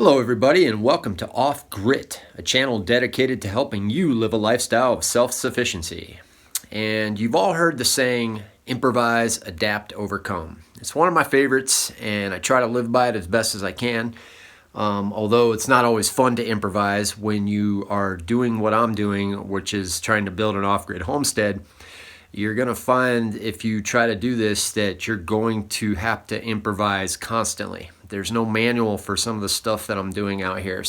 Hello everybody and welcome to Off Grit, a channel dedicated to helping you live a lifestyle of self-sufficiency. And you've all heard the saying, improvise, adapt, overcome. It's one of my favorites and I try to live by it as best as I can. Although it's not always fun to improvise when you are doing what I'm doing, which is trying to build an off-grid homestead. You're going to find if you try to do this that you're going to have to improvise constantly. There's no manual for some of the stuff that I'm doing out here.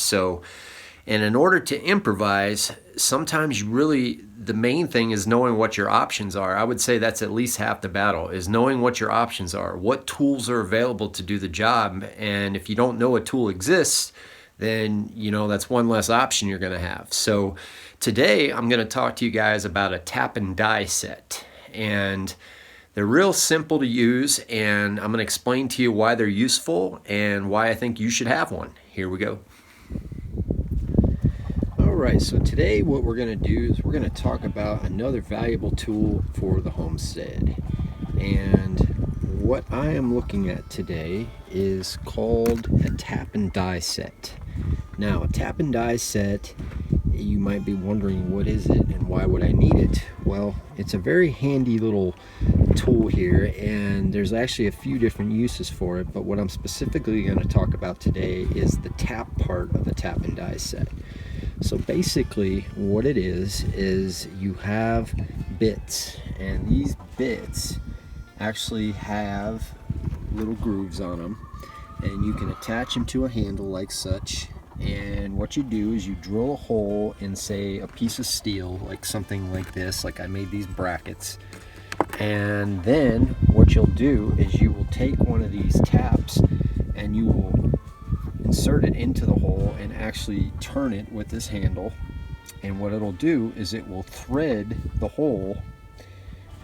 And in order to improvise, sometimes the main thing is knowing what your options are. I would say that's at least half the battle, is knowing what your options are, what tools are available to do the job. And if you don't know a tool exists, then that's one less option you're going to have. So today I'm going to talk to you guys about a tap and die set, and they're real simple to use, and I'm going to explain to you why they're useful and why I think you should have one. Here we go. Alright, so today what we're going to do is we're going to talk about another valuable tool for the homestead. And what I am looking at today is called a tap and die set. Now, a tap and die set, you might be wondering what is it and why would I need it? Well, it's a very handy little tool here, and there's actually a few different uses for it, but what I'm specifically going to talk about today is the tap part of the tap and die set. So basically what it is you have bits, and these bits actually have little grooves on them, and you can attach them to a handle like such. And what you do is you drill a hole in, say, a piece of steel, like something like this, like I made these brackets. And then what you'll do is you will take one of these taps and you will insert it into the hole and actually turn it with this handle. And what it'll do is it will thread the hole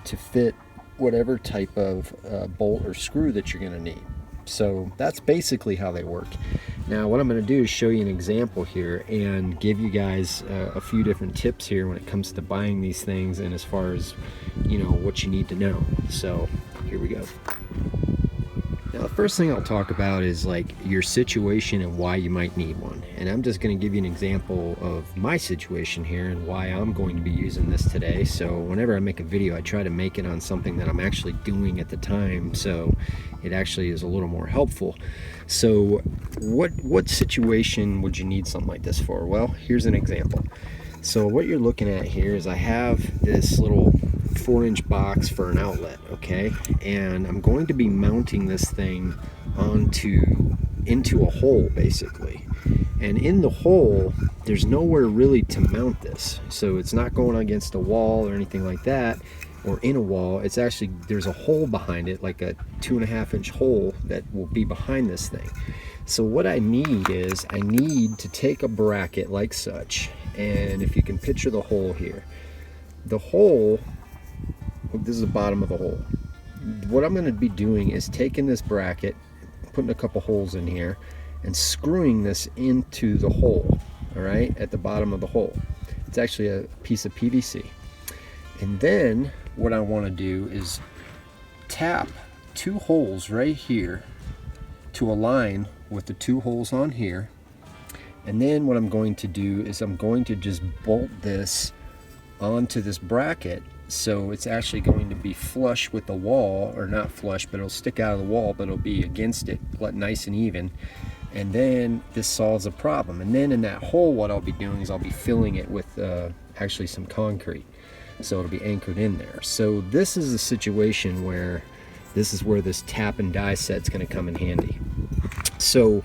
to fit whatever type of bolt or screw that you're going to need. So that's basically how they work. Now what I'm going to do is show you an example here and give you guys a few different tips here when it comes to buying these things, and as far as what you need to know. So here we go. Now the first thing I'll talk about is like your situation and why you might need one. And I'm just going to give you an example of my situation here and why I'm going to be using this today. So whenever I make a video, I try to make it on something that I'm actually doing at the time, so it actually is a little more helpful. So what situation would you need something like this for? Well, here's an example. So what you're looking at here is I have this little 4-inch box for an outlet, okay? And I'm going to be mounting this thing into a hole, basically. And in the hole, there's nowhere really to mount this. So it's not going against a wall or anything like that, or in a wall. It's actually, there's a hole behind it, like a 2.5-inch hole that will be behind this thing. So what I need is, I need to take a bracket like such, and if you can picture the hole here, the hole, this is the bottom of the hole. What I'm going to be doing is taking this bracket, putting a couple holes in here, and screwing this into the hole, all right, at the bottom of the hole. It's actually a piece of PVC. And then what I want to do is tap 2 holes right here to align with the 2 holes on here. And then what I'm going to do is I'm going to just bolt this onto this bracket, so it's actually going to be flush with the wall, or not flush, but it'll stick out of the wall, but it'll be against it, nice and even. And then this solves a problem. And then in that hole, what I'll be doing is I'll be filling it with actually some concrete, so it'll be anchored in there. So this is a situation where this tap and die set's going to come in handy. So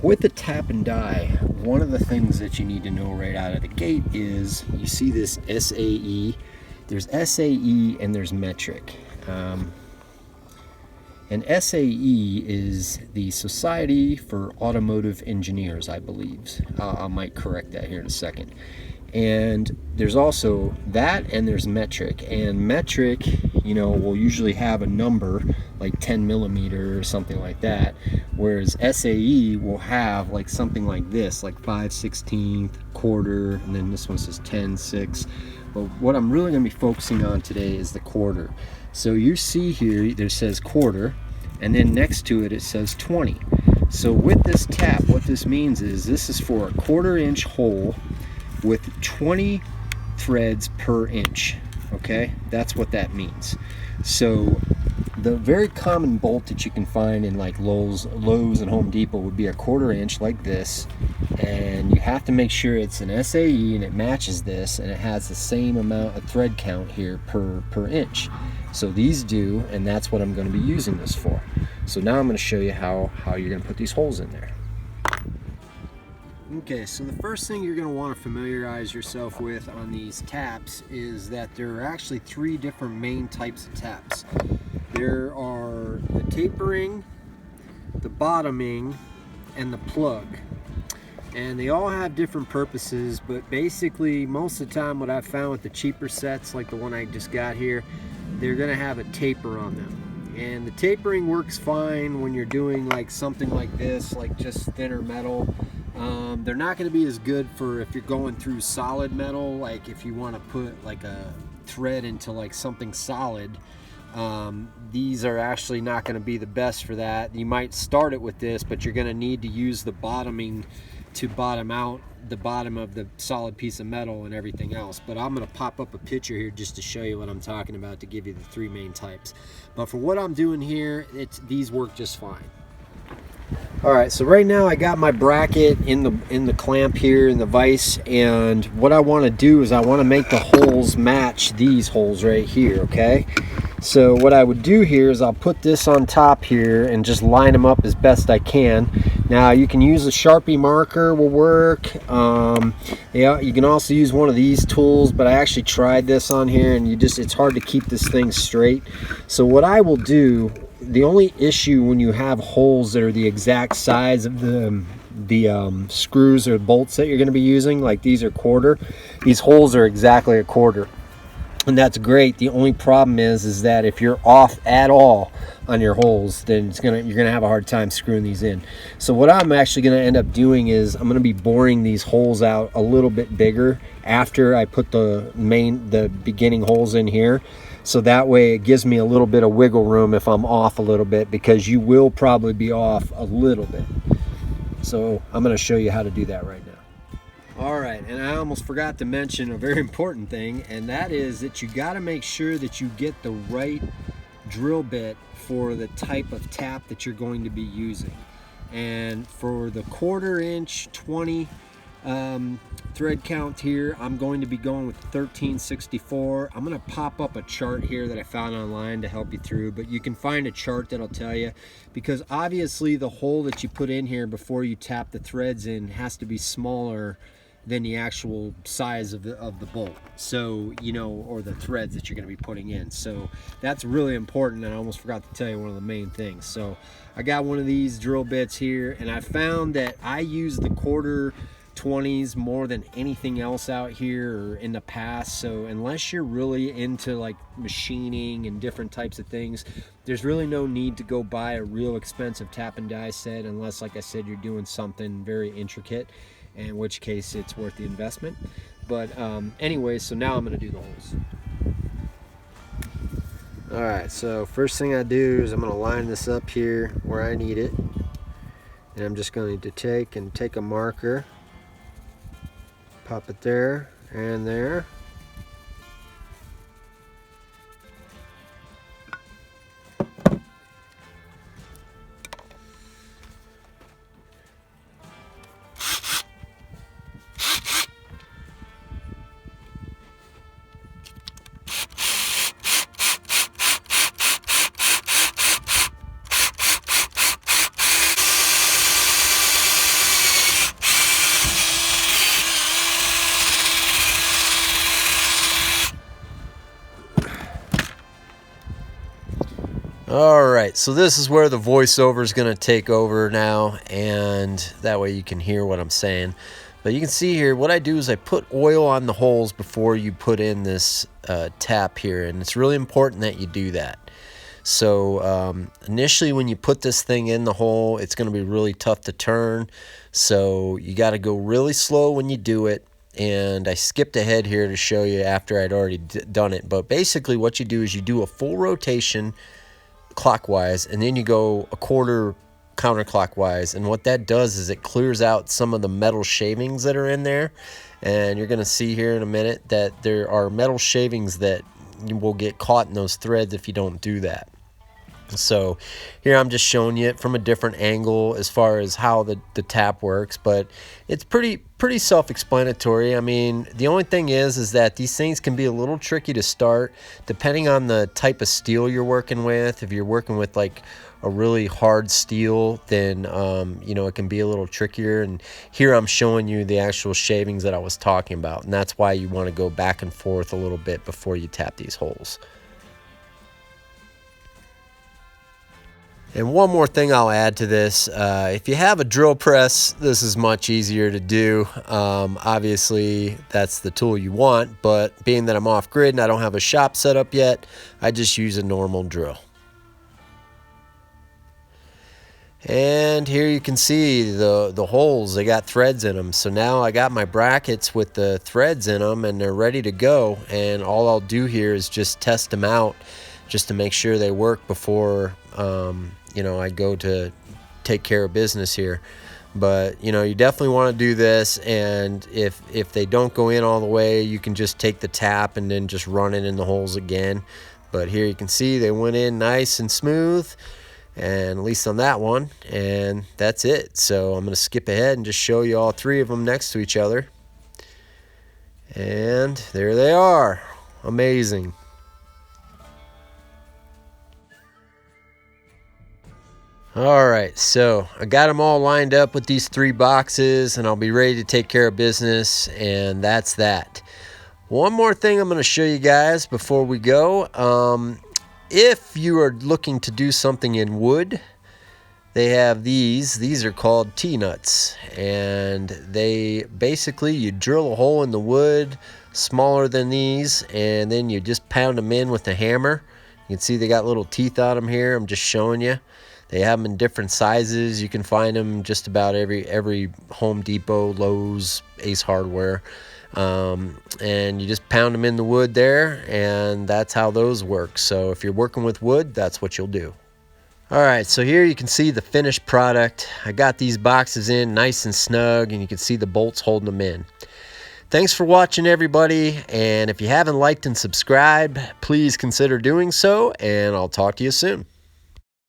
with the tap and die, one of the things that you need to know right out of the gate is, you see this SAE. There's SAE and there's metric. And SAE is the Society for Automotive Engineers, I believe. I might correct that here in a second. And there's also that, and there's metric. And metric, will usually have a number like 10 millimeter or something like that, whereas SAE will have like something like this, like 5/16, quarter, and then this one says 10/6. But what I'm really going to be focusing on today is the quarter. So you see here, there says quarter, and then next to it, it says 20. So with this tap, what this means is this is for a 1/4 inch hole with 20 threads per inch. Okay, that's what that means. So the very common bolt that you can find in like Lowe's and Home Depot would be a 1/4 inch like this, and you have to make sure it's an SAE and it matches this, and it has the same amount of thread count here per inch. So these do, and that's what I'm going to be using this for. So now I'm going to show you how you're going to put these holes in there. Okay, so the first thing you're going to want to familiarize yourself with on these taps is that there are actually 3 different main types of taps. There are the tapering, the bottoming, and the plug. And they all have different purposes, but basically most of the time what I've found with the cheaper sets, like the one I just got here, they're going to have a taper on them. And the tapering works fine when you're doing like something like this, like just thinner metal. They're not going to be as good for if you're going through solid metal, like if you want to put like a thread into like something solid. These are actually not going to be the best for that. You might start it with this, but you're going to need to use the bottoming to bottom out the bottom of the solid piece of metal and everything else. But I'm going to pop up a picture here just to show you what I'm talking about, to give you the 3 main types. But for what I'm doing here, these work just fine. Alright, so right now I got my bracket in the clamp here in the vise, and what I want to do is I want to make the holes match these holes right here, okay? So what I would do here is I'll put this on top here and just line them up as best I can. Now you can use a Sharpie marker, will work. Yeah, you can also use one of these tools, but I actually tried this on here and it's hard to keep this thing straight. So what I will do, the only issue when you have holes that are the exact size of the screws or bolts that you're going to be using, like these are 1/4, these holes are exactly a 1/4. And that's great. The only problem is that if you're off at all on your holes, then you're gonna have a hard time screwing these in. So what I'm actually gonna end up doing is I'm gonna be boring these holes out a little bit bigger after I put the beginning holes in here. So that way it gives me a little bit of wiggle room if I'm off a little bit, because you will probably be off a little bit. So I'm gonna show you how to do that right now. Alright, and I almost forgot to mention a very important thing, and that is that you got to make sure that you get the right drill bit for the type of tap that you're going to be using. And for the 1/4 inch 20 thread count here, I'm going to be going with 1364. I'm going to pop up a chart here that I found online to help you through, but you can find a chart that'll tell you, because obviously the hole that you put in here before you tap the threads in has to be smaller than the actual size of the bolt, so or the threads that you're going to be putting in. So that's really important, and I almost forgot to tell you one of the main things. So I got one of these drill bits here, and I found that I use the 1/4 20s more than anything else out here or in the past. So unless you're really into like machining and different types of things, there's really no need to go buy a real expensive tap and die set, unless, like I said, you're doing something very intricate, in which case it's worth the investment. But anyway, so now I'm going to do the holes. Alright, so first thing I do is I'm going to line this up here where I need it, and I'm just going to take a marker, pop it there and there. Alright, so this is where the voiceover is going to take over now, and that way you can hear what I'm saying. But you can see here, what I do is I put oil on the holes before you put in this tap here, and it's really important that you do that. So initially when you put this thing in the hole, it's going to be really tough to turn, so you got to go really slow when you do it. And I skipped ahead here to show you after I'd already done it, but basically what you do is you do a full rotation clockwise, and then you go a quarter counterclockwise, and what that does is it clears out some of the metal shavings that are in there. And you're going to see here in a minute that there are metal shavings that will get caught in those threads if you don't do that. So here I'm just showing you it from a different angle as far as how the tap works, but it's pretty self-explanatory. I mean, the only thing is that these things can be a little tricky to start depending on the type of steel you're working with. If you're working with like a really hard steel, then you know, it can be a little trickier. And here I'm showing you the actual shavings that I was talking about, and that's why you want to go back and forth a little bit before you tap these holes. And one more thing I'll add to this, if you have a drill press, this is much easier to do. Obviously, that's the tool you want, but being that I'm off grid and I don't have a shop set up yet, I just use a normal drill. And here you can see the holes, they got threads in them. So now I got my brackets with the threads in them and they're ready to go. And all I'll do here is just test them out just to make sure they work before you know, I go to take care of business here. But you know, you definitely want to do this, and if they don't go in all the way, you can just take the tap and then just run it in the holes again. But here you can see they went in nice and smooth, and at least on that one, and that's it. So I'm going to skip ahead and just show you all three of them next to each other, and there they are. Amazing. All right, so I got them all lined up with these 3 boxes, and I'll be ready to take care of business, and that's that. One more thing I'm going to show you guys before we go. If you are looking to do something in wood, they have these. These are called T-nuts, and they basically, you drill a hole in the wood smaller than these, and then you just pound them in with a hammer. You can see they got little teeth on them here. I'm just showing you. They have them in different sizes. You can find them just about every Home Depot, Lowe's, Ace Hardware. And you just pound them in the wood there, and that's how those work. So if you're working with wood, that's what you'll do. All right, so here you can see the finished product. I got these boxes in nice and snug, and you can see the bolts holding them in. Thanks for watching, everybody, and if you haven't liked and subscribed, please consider doing so, and I'll talk to you soon.